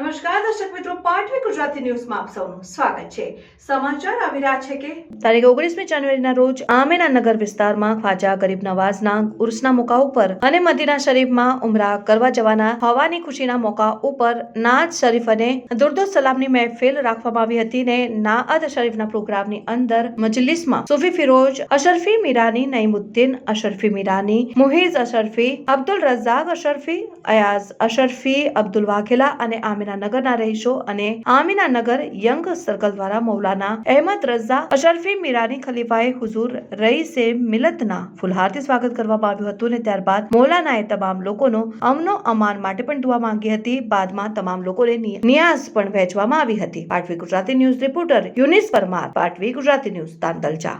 નમસ્કાર દર્શક મિત્રો, પાટવી ગુજરાતી ન્યૂઝમાં આપ સૌનું સ્વાગત છે। સમાચાર આવી રહ્યા છે કે તારીખ 19મી જાન્યુઆરીના રોજ આમીનાનગર વિસ્તારમાં ખ્વાજા ગરીબ નવાઝના ઉર્સના મોકા ઉપર અને મદીના શરીફમાં ઉમરા કરવા જવાના હોવાની ખુશીના મોકા ઉપર નાત શરીફ અને દુર્દો સલામની મહેફિલ રાખવામાં આવી હતી ને નાત શરીફના પ્રોગ્રામની અંદર મજલિસમાં સૂફી ફિરોજ અશરફી મીરાની, નઈમુદ્દીન અશરફી મીરાની, મુહીઝ અશરફી, અબ્દુલ રઝાક અશરફી, અયાઝ અશરફી, અબ્દુલ વાઘેલા અને આમીનાનગરના રહીશો અને આમીનાનગર યંગ સર્કલ દ્વારા મૌલાના અહેમદ રઝા અશરફી મીરાની ખલીફાએ હુઝુર રઈસે મિલતના ફૂલહારથી સ્વાગત કરવામાં આવ્યું હતું અને ત્યારબાદ મૌલાનાએ તમામ લોકોનો અમનો અમાન માટે પણ દુઆ માંગી હતી। બાદમાં તમામ લોકોને નિયાઝ પણ વહેંચવામાં આવી હતી। Patvi Gujarati news reporter Yunis Parmar, Patvi Gujarati news, તાંતલજા।